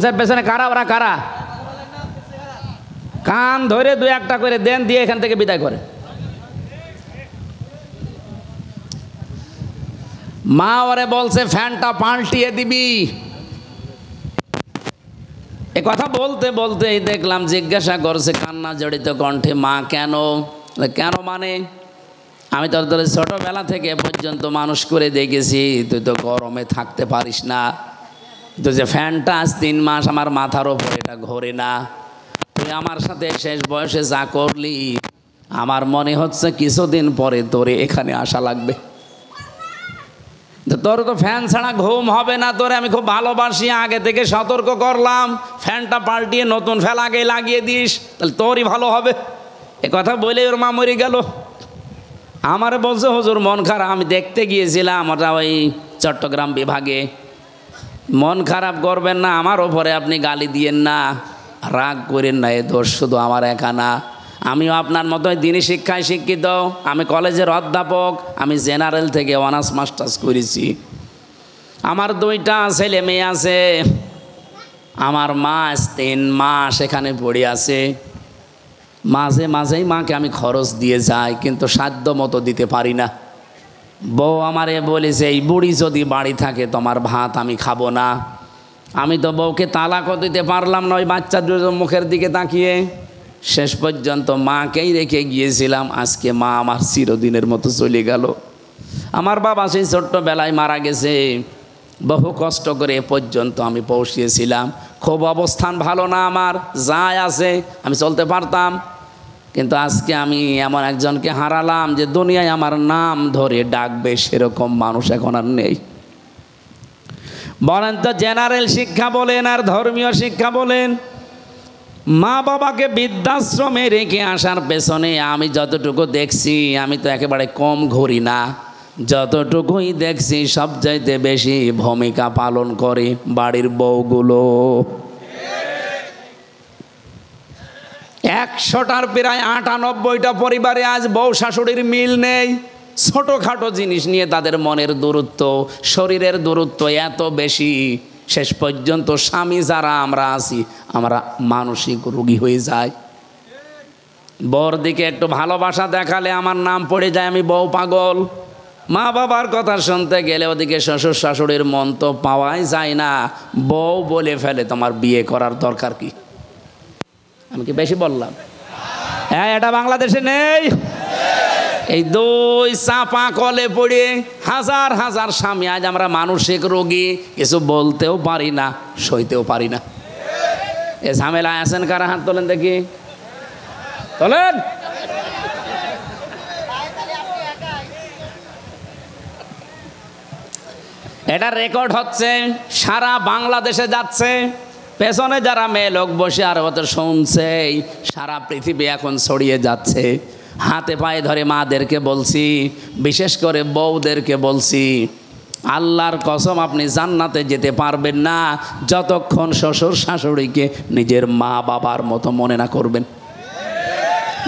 বলছে পেছনে কারা, ওরা কারা? কান ধরে দুই একটা করে দেন, দিয়ে এখান থেকে বিদায় করে। মা ওরে বলছে ফ্যানটা পাল্টিয়ে দিবি। এ কথা বলতে বলতেই দেখলাম জিজ্ঞাসা করছে কান্না জড়িত কণ্ঠে, মা কেন? কেন মানে? আমি তোর তোর ছোটবেলা থেকে পর্যন্ত মানুষ করে দেখেছি, তুই তো গরমে থাকতে পারিস না, তো যে ফ্যানটা আজ 3 মাস আমার মাথার ওপর এটা ঘোরে না, তুই আমার সাথে শেষ বয়সে যা করলি, আমার মনে হচ্ছে কিছুদিন পরে তোরে এখানে আসা লাগবে। তোর তো ফ্যান ছাড়া ঘুম হবে না, তোরে আমি খুব ভালোবাসি, আগে থেকে সতর্ক করলাম, ফ্যানটা পাল্টিয়ে নতুন ফ্যান আগে লাগিয়ে দিস, তাহলে তোরই ভালো হবে। এ কথা বলে ওর মা মরে গেল। আমারে বলছে হুজুর মন খারাপ, আমি দেখতে গিয়েছিলাম ওটা ওই চট্টগ্রাম বিভাগে। মন খারাপ করবেন না, আমার ওপরে আপনি গালি দিয়েন না, রাগ করেন না, এ দোষ শুধু আমার একা না, আমিও আপনার মতোই দিনী শিক্ষায় শিক্ষিত, আমি কলেজের অধ্যাপক, আমি জেনারেল থেকে অনার্স মাস্টার্স করেছি, আমার 2টা ছেলে মেয়ে আছে, আমার মা 3 মাস এখানে পড়ে আছে, মাঝে মাঝেই মাকে আমি খরচ দিয়ে যাই, কিন্তু সাধ্য মতো দিতে পারি না। বউ আমারে বলেছে এই বুড়ি যদি বাড়ি থাকে তোমার ভাত আমি খাবো না। আমি তো বউকে তালাকও দিতে পারলাম না ওই বাচ্চা দুটোর মুখের দিকে তাকিয়ে। শেষ পর্যন্ত মাকেই রেখে গিয়েছিলাম, আজকে মা আমার চিরদিনের মতো চলে গেল। আমার বাবা সেই ছোট্টবেলায় মারা গেছে, বহু কষ্ট করে এ পর্যন্ত আমি পৌঁছিয়েছিলাম। খুব অবস্থান ভালো না আমার, যাই আছে আমি চলতে পারতাম, কিন্তু আজকে আমি এমন একজনকে হারালাম যে দুনিয়ায় আমার নাম ধরে ডাকবে সেরকম মানুষ এখন আর নেই। বলেন তো জেনারেল শিক্ষা বলেন আর ধর্মীয় শিক্ষা বলেন, মা বাবাকে বৃদ্ধাশ্রমে রেখে আসার পেছনে আমি যতটুকু দেখছি, আমি তো একেবারে কম ঘুরি না, যতটুকুই দেখছি সবচাইতে বেশি ভূমিকা পালন করে বাড়ির বউগুলো। 100টার প্রায় 98টা পরিবারে আজ বউ শাশুড়ির মিল নেই। ছোটোখাটো জিনিস নিয়ে তাদের মনের দূরত্ব, শরীরের দূরত্ব এত বেশি, শেষ পর্যন্ত স্বামী যারা আমরা আছি আমরা মানসিক রোগী হয়ে যাই। বউর দিকে একটু ভালোবাসা দেখালে আমার নাম পড়ে যায়, আমি বউ পাগল। মা বাবার কথা শুনতে গেলে ওদিকে শ্বশুর শাশুড়ির মন তো পাওয়াই যায় না, বউ বলে ফেলে তোমার বিয়ে করার দরকার কি। আমি কি বেশি বললাম? হ্যাঁ, এটা বাংলাদেশে নেই। এই 2 চাপা কলে পড়ে হাজার হাজার স্বামী আজ আমরা মানসিক রোগী, কিছু বলতেও পারি না, সইতেও পারি না। এ ঝামেলায় আছেন কারা? হাত তোলেন দেখি, তোলেন। এটা রেকর্ড হচ্ছে, সারা বাংলাদেশে যাচ্ছে, পেছনে যারা মেয়ে লোক বসে আর অত শুনছে, সারা পৃথিবী এখন ছড়িয়ে যাচ্ছে। হাতে পায়ে ধরে মাদেরকে বলছি, বিশেষ করে বউদেরকে বলছি, আল্লাহর কসম আপনি জান্নাতে যেতে পারবেন না যতক্ষণ শ্বশুর শাশুড়িকে নিজের মা বাবার মতো মনে না করবেন।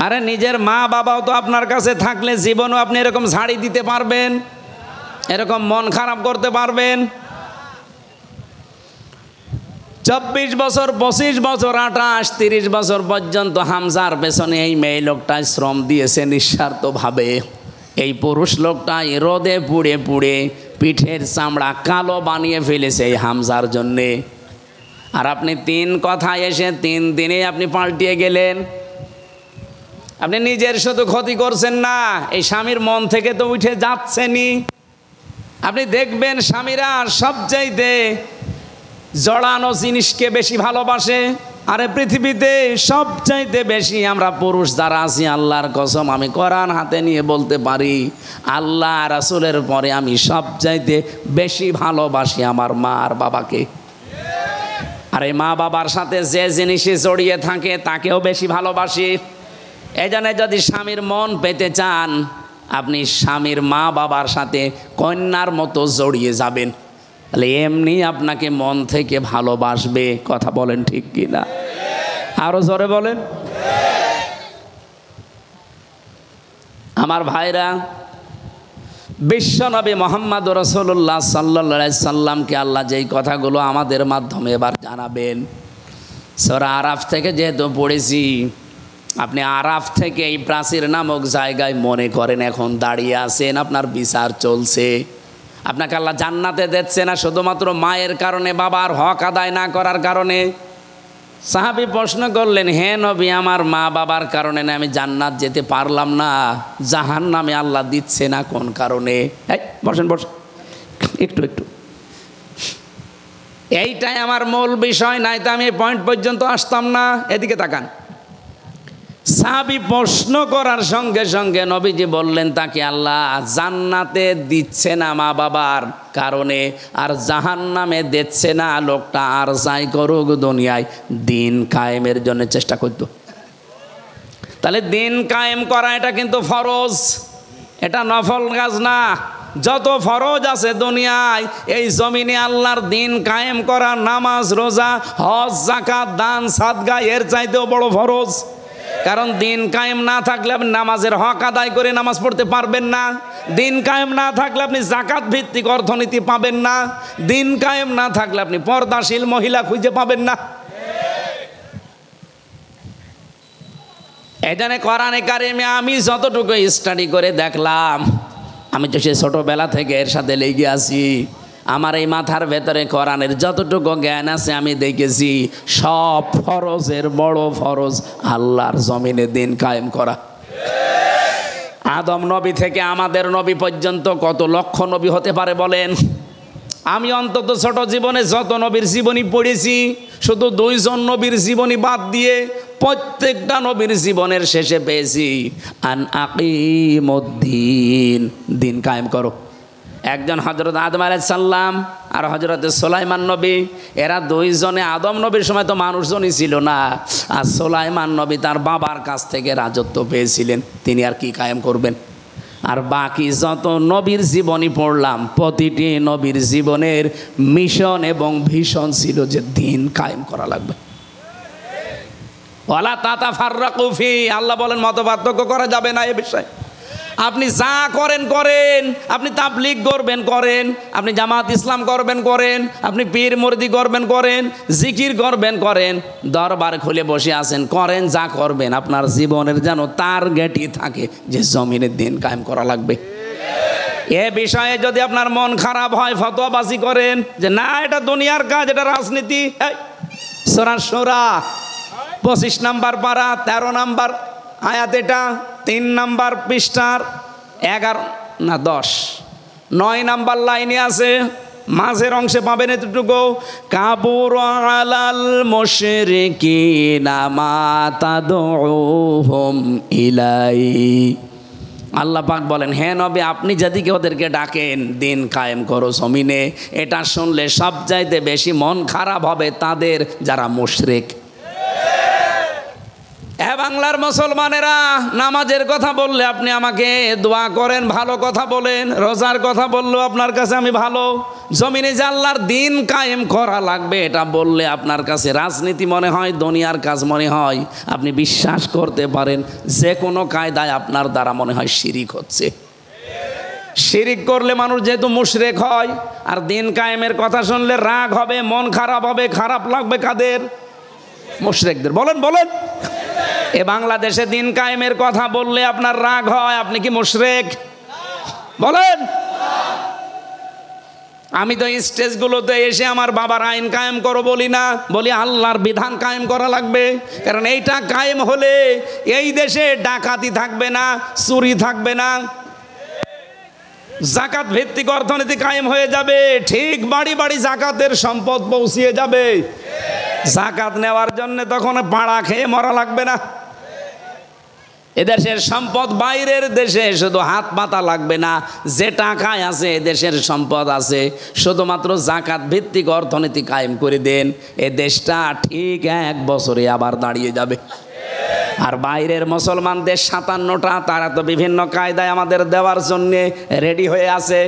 আরে নিজের মা বাবাও তো আপনার কাছে থাকলে জীবনও আপনি এরকম ঝাড়ি দিতে পারবেন, এরকম মন খারাপ করতে পারবেন? 24 বছর, 25 বছর, 28, 30 বছর পর্যন্ত হামজার পেছনে এই মেয়ে লোকটা শ্রম দিয়েছে নিঃস্বার্থভাবে। এই পুরুষ লোকটা রোদে পুড়ে পুড়ে পিঠের চামড়া কালো বানিয়ে ফেলেছে এই হামজার জন্যে। আর আপনি 3 কথায় এসে 3 দিনে আপনি পাল্টিয়ে গেলেন। আপনি নিজের শুধু ক্ষতি করছেন না, এই স্বামীর মন থেকে তো উঠে যাচ্ছেনই। আপনি দেখবেন স্বামীরা সবচাইতে জড়ানো জিনিসকে বেশি ভালোবাসে। আরে পৃথিবীতে সবচাইতে বেশি আমরা পুরুষ যারা আছি, আল্লাহর কসম আমি কোরআন হাতে নিয়ে বলতে পারি, আল্লাহ রাসূলের পরে আমি সবচাইতে বেশি ভালোবাসি আমার মা আর বাবাকে। আর এই মা বাবার সাথে যে জিনিসে জড়িয়ে থাকে তাকেও বেশি ভালোবাসি। এই জন্য যদি স্বামীর মন পেতে চান, আপনি স্বামীর মা বাবার সাথে কন্যার মতো জড়িয়ে যাবেন, তাহলে এমনি আপনাকে মন থেকে ভালোবাসবে। কথা বলেন ঠিক কি না? আরো জোরে বলেন। আমার ভাইরা, বিশ্বনবী মুহাম্মদ রাসূলুল্লাহ সাল্লাল্লাহু আলাইহি সাল্লামকে আল্লাহ যেই কথাগুলো আমাদের মাধ্যমে এবার জানাবেন, সূরা আরাফ থেকে যেহেতু পড়েছি, আপনি আরাফ থেকে এই প্রাচীর নামক জায়গায় মনে করেন এখন দাঁড়িয়ে আছেন, আপনার বিচার চলছে। আপনাকে আল্লাহ জান্নাতে দিচ্ছে না শুধুমাত্র মায়ের কারণে, বাবার হক আদায় না করার কারণে। সাহাবী প্রশ্ন করলেন, হে নবী, আমার মা বাবার কারণে না আমি জান্নাত যেতে পারলাম না, জাহান্নামে আল্লাহ দিচ্ছে না কোন কারণে? এই বসেন বসেন, একটু একটু, এইটাই আমার মূল বিষয়, নাই তো আমি এই পয়েন্ট পর্যন্ত আসতাম না। এদিকে তাকান। সাহাবী প্রশ্ন করার সঙ্গে সঙ্গে নবীজি বললেন তাকে আল্লাহ জান্নাতে দিচ্ছে না মা বাবার কারণে, আর জাহান্নামে দিচ্ছে না, লোকটা আর যাই করুক দুনিয়ায় দিন কায়েমের জন্য চেষ্টা করত। তাহলে দিন কায়েম করা এটা কিন্তু ফরজ, এটা নফল কাজ না। যত ফরজ আছে দুনিয়ায়, এই জমিনে আল্লাহর দিন কায়েম করা, নামাজ রোজা হজ যাকাত দান সাদগা এর চাইতেও বড় ফরজ। কারণ দিন কায়েম না থাকলে আপনি নামাজের হক আদায় করে নামাজ পড়তে পারবেন না, দিন কায়েম না থাকলে আপনি জাকাত ভিত্তিক অর্থনীতি পাবেন না, দিন কায়েম না থাকলে আপনি পর্দাশীল মহিলা খুঁজে পাবেন না। এখানে কোরআনে কারিমে আমি যতটুকু স্টাডি করে দেখলাম, আমি তো সে ছোটোবেলা থেকে এর সাথে লেগে আছি, আমার এই মাথার ভেতরে কোরআনের যতটুকু জ্ঞান আছে আমি দেখেছি সব ফরজের বড় ফরজ আল্লাহর জমিনে দিন কায়েম করা। আদম নবী থেকে আমাদের নবী পর্যন্ত কত লক্ষ নবী হতে পারে বলেন? আমি অন্তত ছোট জীবনে যত নবীর জীবনী পড়েছি, শুধু 2 জন নবীর জীবনী বাদ দিয়ে প্রত্যেকটা নবীর জীবনের শেষে পেয়েছি আন আকিমুদ্দিন, দিন কায়েম করো। একজন হযরত আদম আলাইহিস সালাম আর হযরত সুলাইমান নবী, এরা 2 জনে, আদম নবীর সময় তো মানুষজনই ছিল না, আর সুলাইমান নবী তার বাবার কাছ থেকে রাজত্ব পেয়েছিলেন, তিনি আর কি কায়েম করবেন? আর বাকি যত নবীর জীবনী পড়লাম, প্রতিটি নবীর জীবনের মিশন এবং ভিশন ছিল যে দিন কায়েম করা লাগবে। ওয়ালা তাতাফাররাকু ফি, আল্লাহ বলেন মতপার্থক্য করা যাবে না এ বিষয়ে। আপনি যা করেন করেন, আপনি তাবলীগ করবেন করেন, আপনি জামাত ইসলাম করবেন করেন, আপনি পীর মুরিদি করবেন করেন, জিকির করবেন করেন, দরবার খুলে বসে আছেন করেন, যা করবেন আপনার জীবনের যেন টার্গেটই থাকে যে জমিনের দিন কায়েম করা লাগবে। এ বিষয়ে যদি আপনার মন খারাপ হয়, ফতোয়াবাজি করেন যে না এটা দুনিয়ার কাজ, এটা রাজনীতি, সূরা শুরা 25 নম্বর পারা 13 নম্বর আয়াত, এটা 3 নম্বর পৃষ্ঠার 11 না 10 9 নম্বর লাইনে আছে, মাঝের অংশে পাবেন এতটুকু, কাবুর আলাল মুশরিকিনা মা তাদউহুম ইলাই। আল্লাহ পাক বলেন, হে নবী আপনি যেদিকে ওদেরকে ডাকেন দিন কায়েম করো জমিনে, এটা শুনলে সবচাইতে বেশি মন খারাপ হবে তাদের যারা মুশরিক। বাংলার মুসলমানেরা, নামাজের কথা বললে আপনি আমাকে দোয়া করেন, ভালো কথা বলেন, রোজার কথা বললেও আপনার কাছে আমি ভালো, জমিনে যে আল্লাহর দিন কায়েম করা লাগবে এটা বললে আপনার কাছে রাজনীতি মনে হয়, দুনিয়ার কাজ মনে হয়। আপনি বিশ্বাস করতে পারেন যে কোনো কায়দায় আপনার দ্বারা মনে হয় শিরিক হচ্ছে। শিরিক করলে মানুষ যেহেতু মুশরিক হয়, আর দিন কায়েমের কথা শুনলে রাগ হবে, মন খারাপ হবে, খারাপ লাগবে কাদের? মুশরিকদের। বলেন বলেন, এ বাংলাদেশে দিন কায়েমের কথা বললে আপনার রাগ হয়, আপনি কি মুশরিক? বলেন। আমি তো স্টেজগুলোতে এসে আমার বাবার আইন কায়েম করো বলি না, বলি আল্লাহর বিধান কায়েম করা লাগবে। কারণ এইটা কায়েম হলে এই দেশে ডাকাতি থাকবে না, চুরি থাকবে না, জাকাত ভিত্তিক অর্থনীতি কায়েম হয়ে যাবে, ঠিক বাড়ি বাড়ি জাকাতের সম্পদ পৌঁছিয়ে যাবে। জাকাত নেওয়ার জন্য তখন পাড়া খেয়ে মরা লাগবে না। এদেশের সম্পদ বাইরের দেশে শুধু হাত পাতা লাগবে না, যে টাকায় আছে এদেশের সম্পদ আছে, শুধুমাত্র জাকাত ভিত্তিক অর্থনীতি কায়েম করে দেন, এ দেশটা ঠিক 1 বছরে আবার দাঁড়িয়ে যাবে। আর বাইরের মুসলমান দেশ 57টা, তারা তো বিভিন্ন কায়দায় আমাদের দেওয়ার জন্যে রেডি হয়ে আছে।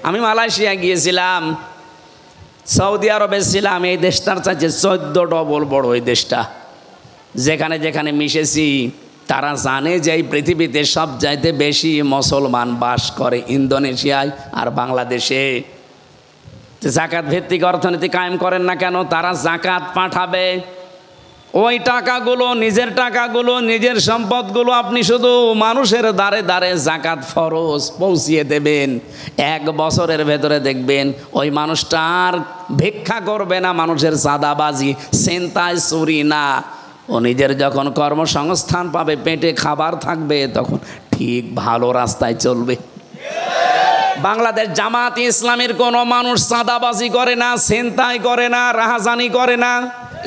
আমি মালয়েশিয়া গিয়েছিলাম, সৌদি আরবে ছিলাম, এই দেশটার চাইছে 14 ডবল বড় এই দেশটা। যেখানে যেখানে মিশেছি তারা জানে যে এই পৃথিবীতে সবচাইতে বেশি মুসলমান বাস করে ইন্দোনেশিয়ায় আর বাংলাদেশে। জাকাত ভিত্তিক অর্থনীতি কায়েম করেন না কেন? তারা জাকাত পাঠাবে, ওই টাকাগুলো, নিজের টাকাগুলো, নিজের সম্পদগুলো আপনি শুধু মানুষের দ্বারে দ্বারে জাকাত ফরজ পৌঁছিয়ে দেবেন। 1 বছরের ভেতরে দেখবেন ওই মানুষটা আর ভিক্ষা করবে না, মানুষের চাঁদাবাজি, ছিনতাই, চুরি না। ও নিজের যখন কর্মসংস্থান পাবে, পেটে খাবার থাকবে, তখন ঠিক ভালো রাস্তায় চলবে। বাংলাদেশ জামাত ইসলামের কোনো মানুষ চাঁদাবাজি করে না, ছিনতাই করে না, রাহাজানি করে না।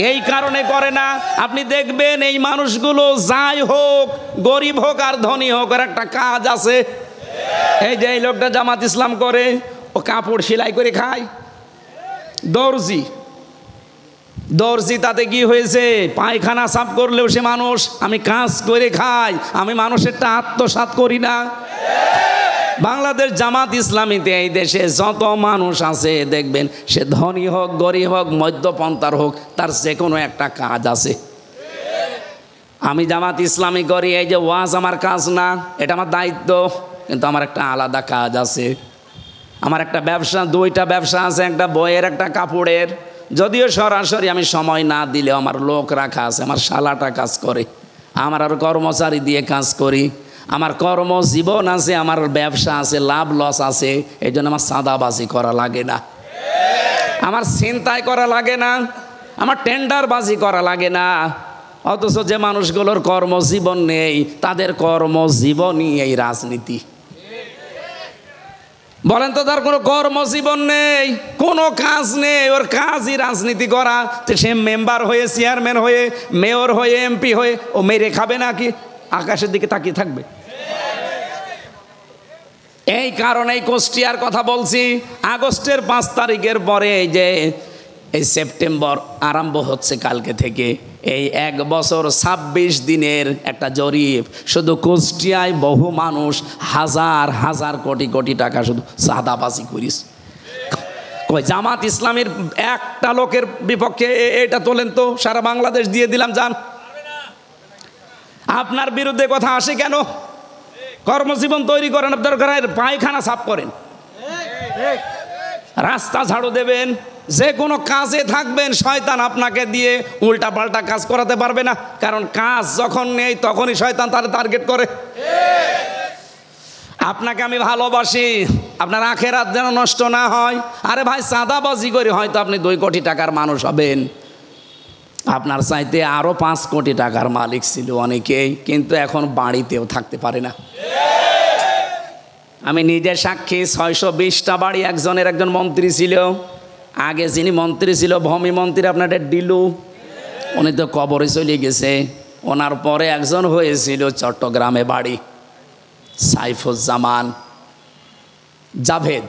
এই কারণে করে না, আপনি দেখবেন এই মানুষগুলো যাই হোক, গরিব হোক আর ধনী হোক, আর একটা কাজ আছে। এই যে এই লোকটা জামাত ইসলাম করে, ও কাপড় সেলাই করে খায়, দর্জি। তাতে কি হয়েছে? পায়খানা সাফ করলেও সে মানুষ। আমি কাজ করে খাই, আমি মানুষেরটা আত্মসাৎ করি না। বাংলাদেশ জামাত ইসলামীতে এই দেশে যত মানুষ আছে দেখবেন, সে ধনী হোক, গরিব হোক, মধ্যপন্থার হোক, তার যে কোনো একটা কাজ আছে। আমি জামাত ইসলামী করি, এই যে ওয়াজ আমার কাজ না, এটা আমার দায়িত্ব, কিন্তু আমার একটা আলাদা কাজ আছে। আমার একটা ব্যবসা, 2টা ব্যবসা আছে, একটা বইয়ের, একটা কাপড়ের। যদিও সরাসরি আমি সময় না দিলেও আমার লোক রাখা আছে, আমার শালাটা কাজ করে, আমার আর কর্মচারী দিয়ে কাজ করি। আমার কর্মজীবন আছে, আমার ব্যবসা আছে, লাভ লস আছে। এই জন্য আমার চাঁদাবাজি করা লাগে না, আমার ছিনতাই করা লাগে না, আমার টেন্ডারবাজি করা লাগে না। অথচ যে মানুষগুলোর কর্মজীবন নেই, তাদের কর্মজীবনই এই রাজনীতি। বলেন তো, তার কোনো কর্মজীবন নেই, কোনো কাজ নেই, ওর কাজই রাজনীতি করা। তো সে মেম্বার হয়ে, চেয়ারম্যান হয়ে, মেয়র হয়ে, এমপি হয়ে ও মেরে খাবে নাকি? আকাশের দিকে তাকিয়ে থাকবে? এই কারণেই কুষ্টিয়ার কথা বলছি। আগস্টের 5 তারিখের পরে এই সেপ্টেম্বর আরম্ভ হচ্ছে কালকে থেকে, এই 1 বছর 26 দিনের একটা জরিপ। শুধু কুষ্টিয়ায় বহু মানুষ হাজার হাজার কোটি কোটি টাকা শুধু চাঁদাবাজি করিস। কই জামাত ইসলামের একটা লোকের বিপক্ষে এটা তোলেন তো, সারা বাংলাদেশ দিয়ে দিলাম, যান। আপনার বিরুদ্ধে কথা আসে কেন? কর্মজীবন তৈরি করেন, দরকার পায়খানা সাফ করেন, রাস্তা ঝাড়ু দেবেন, যে কোনো কাজে থাকবেন। শয়তান আপনাকে দিয়ে উল্টা পাল্টা কাজ করাতে পারবে না, কারণ কাজ যখন নেই তখনই শয়তান তার টার্গেট করে। আপনাকে আমি ভালোবাসি, আপনার আখেরাত যেন নষ্ট না হয়। আরে ভাই, চাঁদাবাজি করে হয়তো আপনি 2 কোটি টাকার মানুষ হবেন, আপনার চাইতে আরও 5 কোটি টাকার মালিক ছিল অনেকেই, কিন্তু এখন বাড়িতেও থাকতে পারে না। আমি নিজে সাক্ষী, 620টা বাড়ি একজন মন্ত্রী ছিল। আগে যিনি মন্ত্রী ছিল, ভূমি মন্ত্রী, আপনার ডিলু, উনি তো কবরে চলে গেছে। ওনার পরে একজন হয়েছিল চট্টগ্রামে বাড়ি, সাইফুজ্জামান জাভেদ।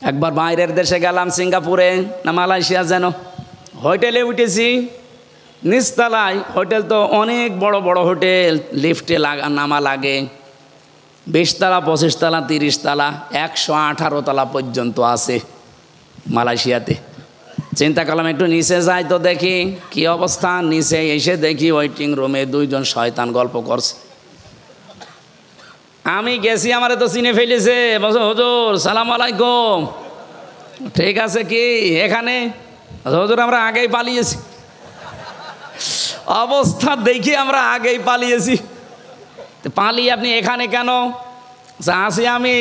একবার বাইরের দেশে গেলাম, সিঙ্গাপুরে না মালয়েশিয়া যেন, হোটেলে উঠেছি, নিচতলায়। হোটেল তো অনেক বড় বড় হোটেল, লিফটে নামা লাগে। 20 তলা, 25 তলা, 30 তলা, 118 তলা পর্যন্ত আছে মালয়েশিয়াতে। চিন্তা করলাম একটু নিচে যাই তো দেখি কি অবস্থা। নিচে এসে দেখি ওয়েটিং রুমে 2 জন শয়তান গল্প করছে। আমি গেছি, আমারে তো চিনে ফেলেছে। বলছে, হুজুর সালাম আলাইকুম। ঠিক আছে, কি এখানে? হুজুর আমরা আগেই পালিয়েছি। অবস্থা দেখি আমরা আগেই পালিয়েছি। পালিয়ে আপনি এখানে কেন? আসি আমি।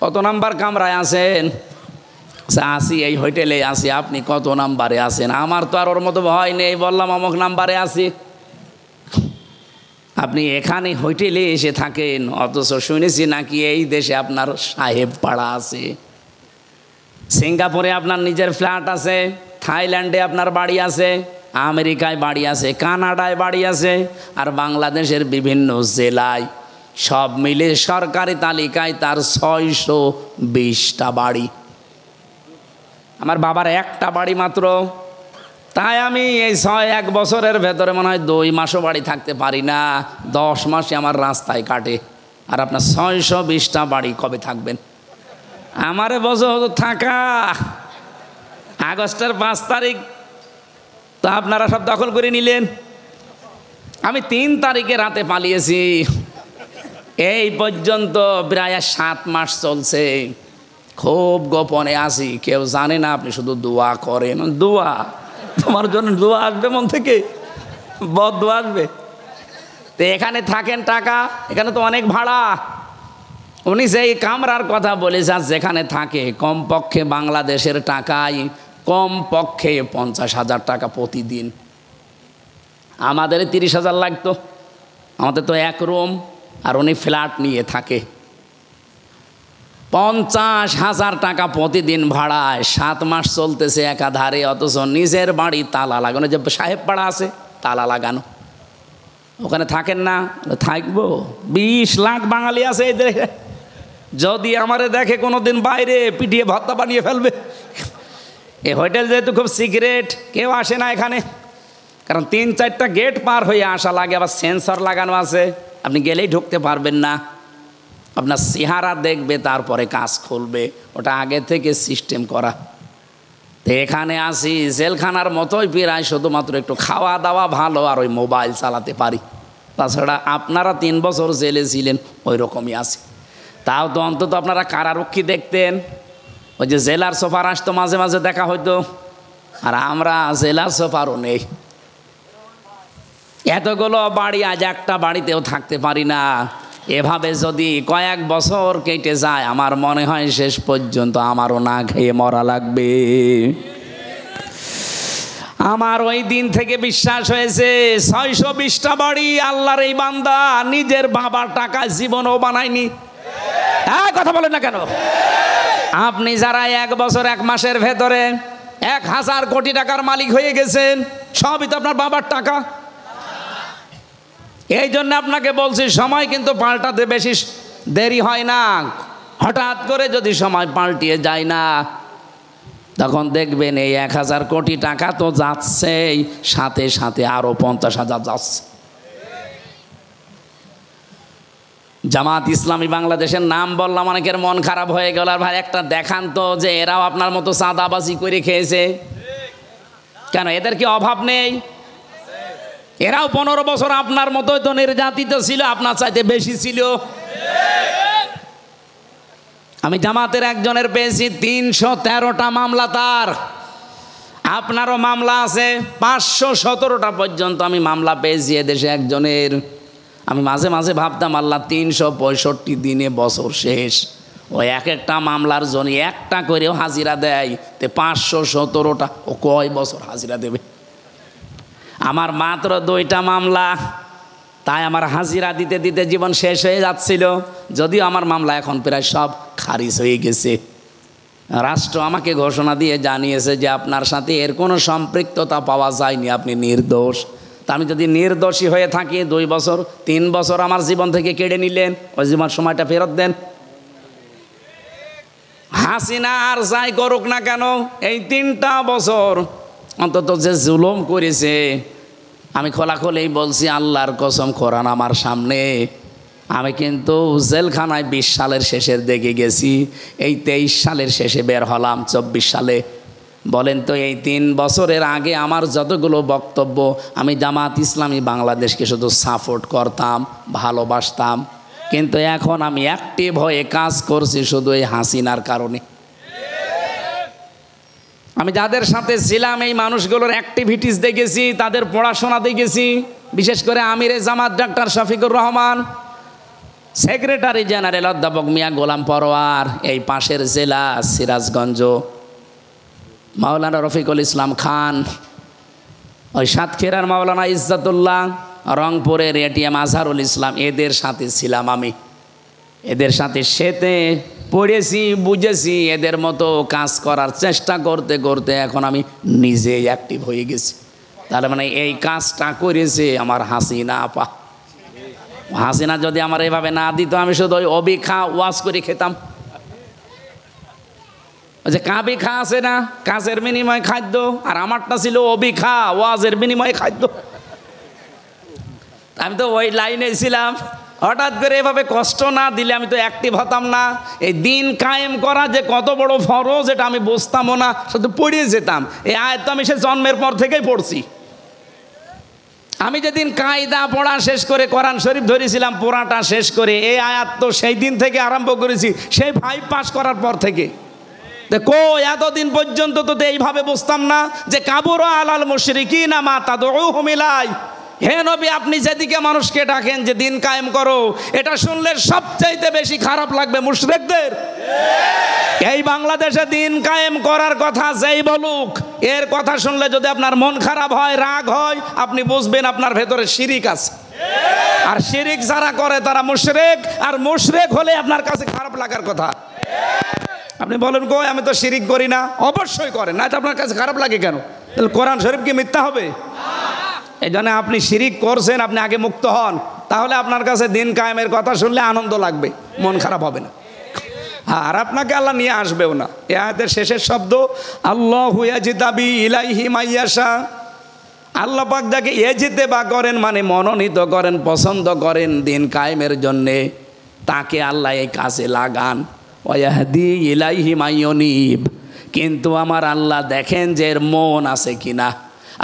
কত নাম্বার কামরায় আছেন? আসি এই হোটেলে আসি। আপনি কত নাম্বারে আছেন? আমার তো আর ওর মতো ভয় নেই, বললাম অমুক নাম্বারে আছি। আপনি এখানে হোটেলে এসে থাকেন, অথচ শুনেছি নাকি এই দেশে আপনার সাহেব পাড়া আছে, সিঙ্গাপুরে আপনার নিজের ফ্ল্যাট আছে, থাইল্যান্ডে আপনার বাড়ি আছে, আমেরিকায় বাড়ি আছে, কানাডায় বাড়ি আছে, আর বাংলাদেশের বিভিন্ন জেলায় সব মিলে সরকারি তালিকায় তার 620টা বাড়ি। আমার বাবার একটা বাড়ি মাত্র। তাই আমি এই 1 বছরের ভেতরে মনে হয় 2 মাসও বাড়ি থাকতে পারি না। 10 মাসে আমার রাস্তায় কাটে। আর আপনার 620টা বাড়ি কবে থাকবেন? আমারে বছর থাকা আগস্টের 5 তারিখ তো আপনারা সব দখল করে নিলেন। আমি 3 তারিখে রাতে পালিয়েছি, এই পর্যন্ত প্রায় 7 মাস চলছে। খুব গোপনে আছি, কেউ জানে না। আপনি শুধু দোয়া করেন। দোয়া? তোমার জন্য দোয়া আসবে মন থেকে? বদদোয়া আসবে? তো এখানে থাকেন টাকা, এখানে তো অনেক ভাড়া। উনি সেই কামরার কথা বলেছেন, যেখানে থাকে কমপক্ষে বাংলাদেশের টাকায় কমপক্ষে 50,000 টাকা প্রতিদিন। আমাদের 30,000 লাগতো। আমাদের তো 1 রুম, আর উনি ফ্ল্যাট নিয়ে থাকে। 50,000 টাকা প্রতিদিন ভাড়ায় 7 মাস চলতেছে একাধারে, অথচ নিজের বাড়ি তালা লাগানো। যে সাহেব পাড়া আছে তালা লাগানো, ওখানে থাকেন না? থাকবো। 20 লাখ বাঙালি আছে এই দেশে, যদি আমারে দেখে কোনোদিন বাইরে পিটিয়ে ভর্তা বানিয়ে ফেলবে। এই হোটেল যেহেতু খুব সিক্রেট, কেউ আসে না এখানে, কারণ 3-4টা গেট পার হয়ে আসা লাগে। আবার সেন্সর লাগানো আছে, আপনি গেলেই ঢুকতে পারবেন না। আপনার চেহারা দেখবে, তারপরে কাজ খুলবে, ওটা আগে থেকে সিস্টেম করা। তো এখানে আসি জেলখানার মতোই প্রায়, শুধুমাত্র একটু খাওয়া দাওয়া ভালো আর ওই মোবাইল চালাতে পারি। তাছাড়া আপনারা 3 বছর জেলে ছিলেন, ওই রকমই আছে। তাও তো অন্তত আপনারা কারারক্ষী দেখতেন, ওই যে জেলার সোফার আসতো, মাঝে মাঝে দেখা হইতো। আর আমরা জেলার সোফারও নেই। এতগুলো বাড়ি, আজ একটা বাড়িতেও থাকতে পারি না। এভাবে যদি কয়েক বছর কেটে যায়, আমার মনে হয় শেষ পর্যন্ত আমারও না খেয়ে মরা লাগবে। আমার ওই দিন থেকে বিশ্বাস হয়েছে, 620টা বাড়ি আল্লাহর এই বান্দা নিজের বাবার টাকায় জীবনও বানায়নি। হ্যাঁ, কথা বলেন না কেন? আপনি যারা 1 বছর 1 মাসের ভেতরে 1000 কোটি টাকার মালিক হয়ে গেছেন, সবই তো আপনার বাবার টাকা। এই জন্য আপনাকে বলছি, সময় কিন্তু পাল্টাতে বেশি দেরি হয় না। হঠাৎ করে যদি সময় পাল্টিয়ে যায় না, তখন দেখবেন এই 1000 কোটি টাকা তো যাচ্ছেই, সাথে সাথে আরো 50,000 যাচ্ছে। জামাত ইসলামী বাংলাদেশের নাম বললাম, অনেকের মন খারাপ হয়ে গেল। আর ভাই একটা দেখান তো যে এরাও আপনার মতো চাঁদাবাজি করে খেয়েছে। কেন, এদের কি অভাব নেই? এরাও 15 বছর আপনার মতোই তো নির্যাতিত ছিল, আপনার চাইতে বেশি ছিল। আমি জামাতের একজনের পেয়েছি 313টা মামলা তার। আপনারও মামলা আছে 517টা পর্যন্ত আমি মামলা পেয়েছি এদেশে একজনের। আমি মাঝে মাঝে ভাবতাম, আল্লাহ 365 দিনে বছর শেষ, ওই একটা মামলার জন্য একটা করেও হাজিরা দেয়, তে 517টা ও কয় বছর হাজিরা দেবে? আমার মাত্র 2টা মামলা, তাই আমার হাজিরা দিতে দিতে জীবন শেষ হয়ে যাচ্ছিল। যদিও আমার মামলা এখন প্রায় সব খারিজ হয়ে গেছে। রাষ্ট্র আমাকে ঘোষণা দিয়ে জানিয়েছে যে আপনার সাথে এর কোনো সম্পৃক্ততা পাওয়া যায়নি, আপনি নির্দোষ। তা আমি যদি নির্দোষী হয়ে থাকি, 2 বছর 3 বছর আমার জীবন থেকে কেড়ে নিলেন, ওই জীবন সময়টা ফেরত দেন। হাসিনা আর যাই করুক না কেন, এই 3টা বছর অন্তত যে জুলুম করেছে, আমি খোলাখুলি বলছি, আল্লাহর কসম, কোরআন আমার সামনে, আমি কিন্তু জেলখানায় 20 সালের শেষের দিকে গেছি, এই 23 সালের শেষে বের হলাম 24 সালে। বলেন তো, এই 3 বছরের আগে আমার যতগুলো বক্তব্য, আমি জামাত ইসলামী বাংলাদেশকে শুধু সাপোর্ট করতাম, ভালোবাসতাম, কিন্তু এখন আমি অ্যাক্টিভ হয়ে কাজ করছি শুধু এই হাসিনার কারণে। আমি যাদের সাথে ছিলাম, এই মানুষগুলোর অ্যাক্টিভিটিস দেখেছি, তাদের পড়াশোনা দেখেছি। বিশেষ করে আমিরে Jamaat doctor Shafiqur Rahman, secretary general অধ্যাপক মিয়া গোলাম পরোয়ার, এই পাশের জেলা সিরাজগঞ্জ মাওলানা রফিকুল ইসলাম খান, ওই সাতক্ষীরার মাওলানা ইজ্জাতুল্লাহ, রংপুরের এটিএম আজহারুল ইসলাম, এদের সাথে ছিলাম আমি। এদের সাথে সেতে পড়েছি, বুঝেছি, এদের মতো কাজ করার চেষ্টা করতে করতে এখন আমি নিজেই অ্যাক্টিভ হয়ে গেছি। তাহলে মানে এই কাজটা করেছে আমার হাসিনা আপা। হাসিনা যদি আমার এভাবে না দিত, আমি শুধু ওই অবিখা ওয়াজ করে খেতাম। ওই যে কাবি খা আছে না, কাজের বিনিময়ে খাদ্য, আর আমারটা ছিল অবিখা, ওয়াজের বিনিময়ে খাদ্য। আমি তো ওই লাইনে ছিলাম। হঠাৎ করে এভাবে কষ্ট না দিলে আমি তো অ্যাক্টিভ হতাম না। এই দিন কায়েম করা যে কত বড় ফরজ, এটা আমি বুঝতামও না, শুধু পড়িয়ে যেতাম। এই আয়াত তো আমি সে জন্মের পর থেকেই পড়ছি। আমি যেদিন কায়দা পড়া শেষ করে কোরআন শরীফ ধরেছিলাম পড়াটা শেষ করে, এই আয়াত তো সেই দিন থেকে আরম্ভ করেছি, সেই 5 পাস করার পর থেকে। এতদিন পর্যন্ত তো এইভাবে বুঝতাম না যে কাবুরা আলাল মুশরিকিনা মা তাদউহুম ইলাই। হে নবী, আপনি যেদিকে মানুষকে ডাকেন যে দিন কায়েম করো, এটা শুনলে সবচাইতে বেশি খারাপ লাগবে মুশরিকদের। এই বাংলাদেশে দিন কায়েম করার কথা যেই বলুক, এর কথা শুনলে যদি আপনার মন খারাপ হয়, রাগ হয়, আপনি বুঝবেন আপনার ভেতরে শিরিক আছে। আর শিরিক যারা করে তারা মুশরিক, আর মুশরিক হলে আপনার কাছে খারাপ লাগার কথা। আপনি বলেন কই আমি তো শিরিক করি না, অবশ্যই করেন, না তো আপনার কাছে খারাপ লাগে কেন? তাহলে কোরআন শরীফ কি মিথ্যা হবে? এই জন্য আপনি শিরিক করছেন, আপনি আগে মুক্ত হন, তাহলে আপনার কাছে দিন কায়েমের কথা শুনলে আনন্দ লাগবে, মন খারাপ হবে না। আর আপনাকে আল্লাহ নিয়ে আসবেও না। এই আয়াতের শেষের শব্দ আল্লাহু ইয়াজতাবি ইলাইহি মাইয়াশা। আল্লাহ পাক যাকে ইজতেবা করেন মানে মনোনীত করেন, পছন্দ করেন দিন কায়েমের জন্যে, তাকে আল্লাহ এই কাজে লাগান। ওয়াহদি ইলাইহি মাইয়ুনিব। কিন্তু আমার আল্লাহ দেখেন যে এর মন আছে কিনা।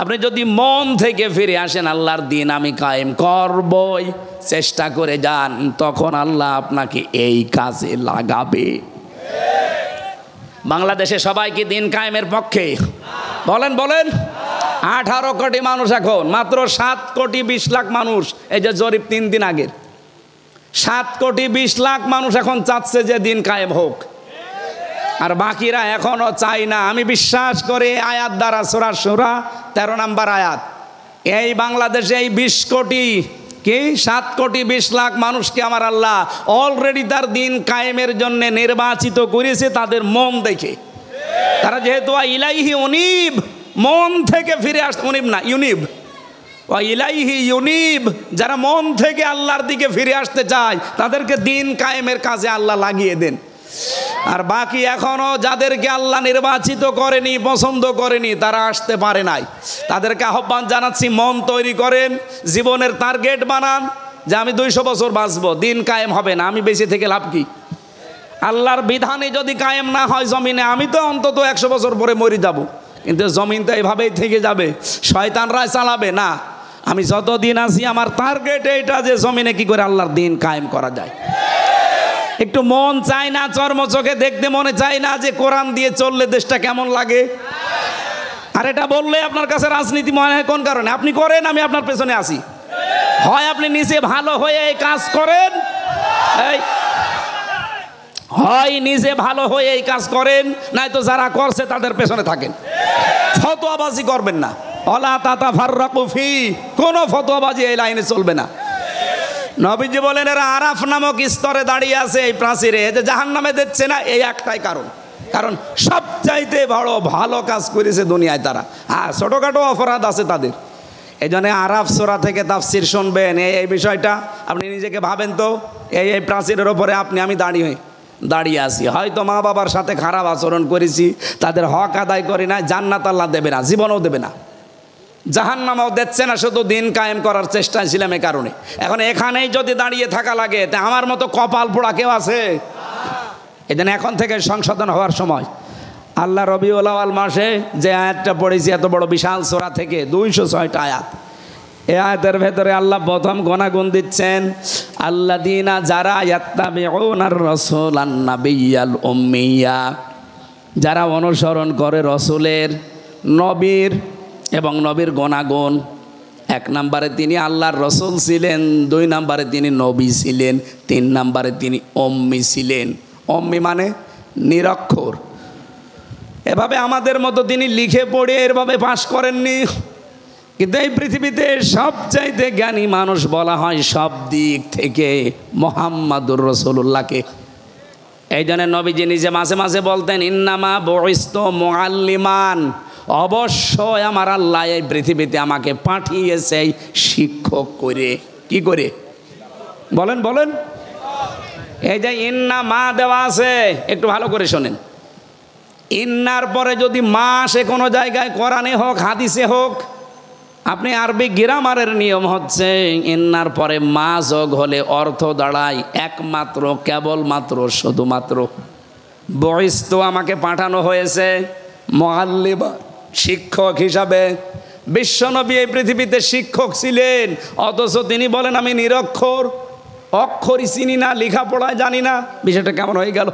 আপনি যদি মন থেকে ফিরে আসেন আল্লাহর দিন আমি কায়েম করবই, চেষ্টা করে যান, তখন আল্লাহ আপনাকে এই কাজে লাগাবে। বাংলাদেশে সবাই কি দিন কায়েমের পক্ষে? বলেন বলেন। 18 কোটি মানুষ, এখন মাত্র 7 কোটি 20 লাখ মানুষ, এই যে জরিপ 3 দিন আগের, 7 কোটি 20 লাখ মানুষ এখন চাচ্ছে যে দিন কায়েম হোক, আর বাকিরা এখনো চাই না। আমি বিশ্বাস করে আয়াত দ্বারা, সূরা শুরা 13 নম্বর আয়াত, এই বাংলাদেশে এই 20 কোটি কি 7 কোটি 20 লাখ মানুষকে আমার আল্লাহ অলরেডি তার দিন কায়েমের জন্য নির্বাচিত করেছে তাদের মন দেখে। তারা যেহেতু ইলাইহি উনিব, মন থেকে ফিরে আসতে, উনিব না ইউনিব, ইলাইহি ইউনিব, যারা মন থেকে আল্লাহর দিকে ফিরে আসতে চায় তাদেরকে দিন কায়েমের কাজে আল্লাহ লাগিয়ে দেন। আর বাকি এখনো যাদেরকে আল্লাহ নির্বাচিত করেনি, পছন্দ করেনি, তারা আসতে পারে নাই, তাদেরকে আহ্বান জানাচ্ছি, মন তৈরি করেন, জীবনের টার্গেট বানান যে আমি 200 বছর বাঁচবো, দিন কায়েম হবে না, আমি বেঁচে থেকে লাভ কি? আল্লাহর বিধানে যদি কায়েম না হয় জমিনে, আমি তো অন্তত 100 বছর পরে মরে যাব, কিন্তু জমিন তো এইভাবেই থেকে যাবে, শয়তানরাই চালাবে না। আমি যতদিন আছি আমার টার্গেট এইটা যে জমিনে কি করে আল্লাহর দিন কায়েম করা যায়। একটু মন চায় না, চর্ম চোখে দেখতে মনে চায় না যে কোরআন দিয়ে চললে দেশটা কেমন লাগে? আর এটা বললে আপনার কাছে রাজনীতি মনে হয় কোন কারণে? আপনি করেন, আমি আপনার পেছনে আসি। হয় আপনি নিজে ভালো হয়ে এই কাজ করেন, হয় নিজে ভালো হয়ে এই কাজ করেন, নয়তো যারা করছে তাদের পেছনে থাকেন। ফতোয়াবাজি করবেন না, ওয়ালা তাতাফাররাকু ফি, কোনো ফতোয়াবাজি এই লাইনে চলবে না। নবীজি বলেন এরা আরাফ নামক স্তরে দাঁড়িয়ে আছে এই প্রাচীরে, যে জাহান্নামে দিচ্ছে না, এই একটাই কারণ, কারণ সবচাইতে বড় ভালো কাজ করেছে দুনিয়ায় তারা। হ্যাঁ, ছোটোখাটো অপরাধ আছে তাদের। এই জন্য আরাফ সূরা থেকে তাফসির শুনবেন, এই বিষয়টা আপনি নিজেকে ভাবেন তো, এই প্রাচীরের ওপরে আমি দাঁড়িয়ে আছি, হয়তো মা বাবার সাথে খারাপ আচরণ করেছি, তাদের হক আদায় করি না, জান্নাত আল্লাহ দেবে না, জীবনও দেবে না, জাহান্নামও দিচ্ছে না, শুধু দিন কায়েম করার চেষ্টায় ছিলাম এই কারণে। এখন এখানেই যদি দাঁড়িয়ে থাকা লাগে, তা আমার মতো কপাল পোড়া কেউ আছে? এই জন্য এখন থেকে সংশোধন হওয়ার সময়। আল্লাহ রবিউল আউয়াল মাসে যে আয়াতটা পড়েছি এত বড় বিশাল সূরা থেকে 206টা আয়াত, এই আয়াতের ভেতরে আল্লাহ প্রথম গুণাগুণ দিচ্ছেন, আল্লাযীনা যারা ইয়াত্তাবিউনার রাসূলান নাবিয়্যাল উম্মিয়্যা, যারা অনুসরণ করে রসুলের, নবীর এবং নবীর গুণাগুণ। 1 নম্বরে তিনি আল্লাহর রসুল ছিলেন, 2 নম্বরে তিনি নবী ছিলেন, 3 নম্বরে তিনি উম্মি ছিলেন। উম্মি মানে নিরক্ষর, এভাবে আমাদের মতো তিনি লিখে পড়ে এরভাবে পাশ করেননি। কিন্তু এই পৃথিবীতে সবচাইতে জ্ঞানী মানুষ বলা হয় সব দিক থেকে মুহাম্মাদুর রাসূলুল্লাহকে। এই জন্য নবীজি নিজে মাঝে মাঝে বলতেন, ইন্নামা বুইসতু মুআল্লিমান, অবশ্যই আমার আল্লাহ এই পৃথিবীতে আমাকে পাঠিয়েছে শিক্ষক করে। কি করে? বলেন বলেন। এই যে ইন্না মা দেওয়া আছে, একটু ভালো করে শোনেন। ইন্নার পরে যদি মা আসে কোনো জায়গায়, কোরআনে হোক হাদিসে হোক, আপনি আরবি গ্রামারের নিয়ম হচ্ছে ইন্নার পরে মা যোগ হলে অর্থ দাঁড়ায় একমাত্র, কেবলমাত্র, শুধুমাত্র। বুইসতু আমাকে পাঠানো হয়েছে মুআল্লিমা, শিক্ষক হিসাবে। বিশ্বনবী এই পৃথিবীতে শিক্ষক ছিলেন, অথচ তিনি বলেন আমি নিরক্ষর, অক্ষরই চিনি না, লেখাপড়ায় জানি না। বিষয়টা কেমন হয়ে গেল?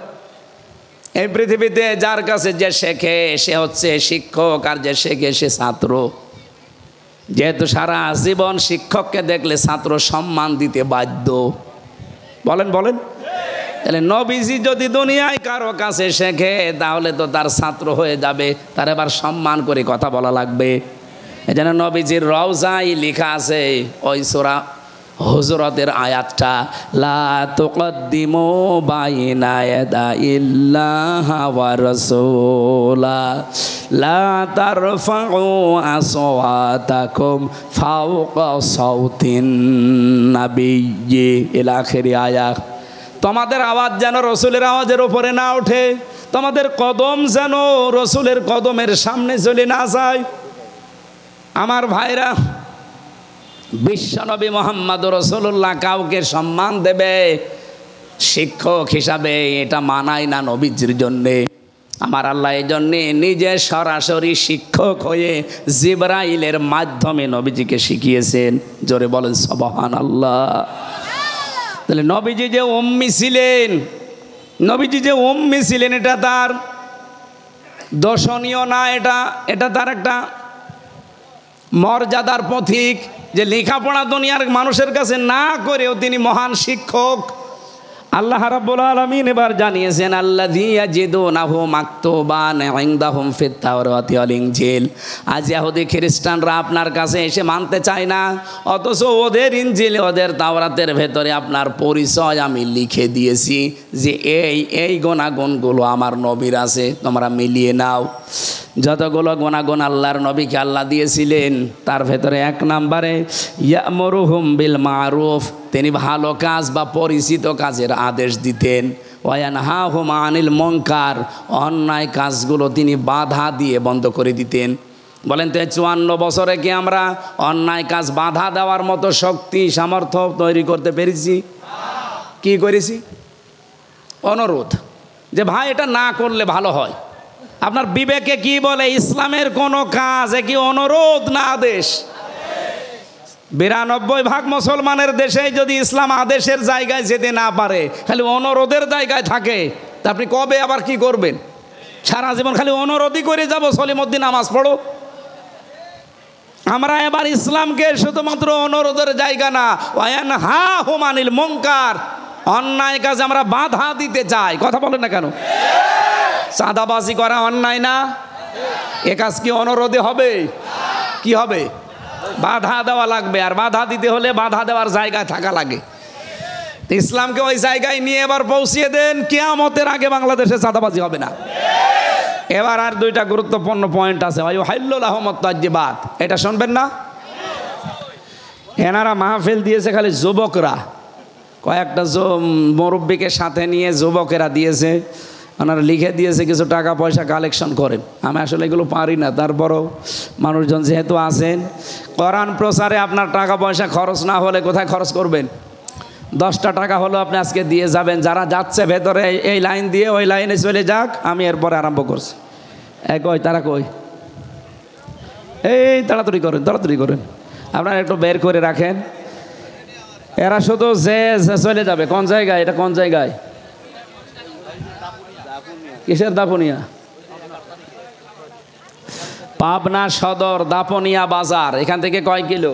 এই পৃথিবীতে যার কাছে যে শেখে সে হচ্ছে শিক্ষক, আর যে শেখে সে ছাত্র। যেহেতু সারা জীবন শিক্ষককে দেখলে ছাত্র সম্মান দিতে বাধ্য। বলেন বলেন, তাহলে নবীজি যদি দুনিয়ায় কারো কাছে শেখে তাহলে তো তার ছাত্র হয়ে যাবে, তার এবার সম্মান করে কথা বলা লাগবে। এই জন্য নবীজির রওজায় লেখা আছে ওই সূরা হুজুরাতের আয়াতটা, লা তুকদ্দিমু বাইনা ইয়াদাইল্লাহি ওয়া রাসূলা লা তারফাউ আসওয়াতাকুম ফাওকা সাউতিন নাবিয়্যি ইলা আখিরি আয়াত। তোমাদের আওয়াজ যেন রসুলের আওয়াজের ওপরে না ওঠে, তোমাদের কদম যেন রসুলের কদমের সামনে চলে না যায়। আমার ভাইরা, বিশ্বনবী মোহাম্মদ রাসূলুল্লাহ কাউকে সম্মান দেবে শিক্ষক হিসাবে, এটা মানায় না নবীজির জন্যে। আমার আল্লাহ এই জন্যে নিজে সরাসরি শিক্ষক হয়ে জিবরাইলের মাধ্যমে নবীজিকে শিখিয়েছেন। জোরে বলেন সুবহানাল্লাহ। তাহলে নবীজি যে উম্মি ছিলেন, নবীজি যে উম্মি ছিলেন এটা তার দর্শনীয় না, এটা তার একটা মর্যাদার পথিক, যে লেখাপড়া দুনিয়ার মানুষের কাছে না করেও তিনি মহান শিক্ষক। আল্লাহ রাব্বুল আলামিন এবার জানিয়েছেন আল্লাযী ইয়াজিদুনাহু মাকতুবান ইনদাহুম ফিত তাওরাতি ওয়াল ইনজিল। আজ ইহুদি খ্রিস্টানরা আপনার কাছে এসে মানতে চায় না, অথচ ওদের ইনজিল ওদের তাওরাতের ভেতরে আপনার পরিচয় আমি লিখে দিয়েছি যে এই গুণাগুণগুলো আমার নবীর আছে, তোমরা মিলিয়ে নাও। যতগুলো গুণাগুণ আল্লাহর নবীকে আল্লাহ দিয়েছিলেন তার ভেতরে এক নম্বরে ইয়ামুরুহুম বিল মারুফ, তিনি ভালো কাজ বা পরিচিত কাজের আদেশ দিতেন। ওয়ায়ানহাহুম আনিল মুনকার, অন্যায় কাজগুলো তিনি বাধা দিয়ে বন্ধ করে দিতেন। বলেন তো 54 বছরে কি আমরা অন্যায় কাজ বাধা দেওয়ার মতো শক্তি সামর্থ্য তৈরি করতে পেরেছি? কি করেছি? অনুরোধ, যে ভাই এটা না করলে ভালো হয়। আপনার বিবেকে কি বলে? ইসলামের কোনো কাজ কি অনুরোধ না আদেশ? 92% মুসলমানের দেশে যদি ইসলাম আদেশের জায়গায় যেতে না পারে, খালি অনুরোধের জায়গায় থাকে, তা আপনি কবে আবার কি করবেন? সারা জীবন খালি অনুরোধই করে যাব, সলিমুদ্দিন নামাজ পড়ো। আমরা এবার ইসলামকে শুধুমাত্র অনুরোধের জায়গা না, ওয়ায়ানহাহুম আনিল মুনকার, অন্যায় কাজে আমরা বাধা দিতে চাই। কথা বলেন না কেন? চাঁদাবাজি করা অন্যায় না? এ কাজ কি অনুরোধে হবে? কি হবে? বাধা দেওয়া লাগবে, আর বাধা দিতে হলে বাধা দেওয়ার জায়গায় থাকা লাগে। ইসলামকে ওই জায়গায় নিয়ে এবার পৌঁছিয়ে দেন, কিয়ামতের আগে বাংলাদেশে চাঁদাবাজি হবে না। এবার আর দুইটা গুরুত্বপূর্ণ পয়েন্ট আছে। ওয়ায়ুহিল্লু লাহুমুত তাজ্জিবাত, এটা শুনবেন না? এনারা মাহফিল দিয়েছে খালি যুবকরা, কয়েকটা মুরব্বীকে সাথে নিয়ে যুবকেরা দিয়েছে, ওনারা লিখে দিয়েছে কিছু টাকা পয়সা কালেকশন করেন। আমি আসলে এগুলো পারি না, তারপরও মানুষজন যেহেতু আছেন, কোরআন প্রচারে আপনার টাকা পয়সা খরচ না হলে কোথায় খরচ করবেন? 10টা টাকা হলো আপনি আজকে দিয়ে যাবেন। যারা যাচ্ছে ভেতরে এই লাইন দিয়ে ওই লাইনে চলে যাক, আমি এরপরে আরম্ভ করছি। কই তারা কই? এই তাড়াতাড়ি করেন, তাড়াতাড়ি করেন, আপনারা একটু বের করে রাখেন। এরা শুধু যে চলে যাবে। কোন জায়গায় এটা? কোন জায়গায়? কিসের দাপুনিয়া? পাবনা সদর দাপুনিয়া বাজার। এখান থেকে কয় কিলো?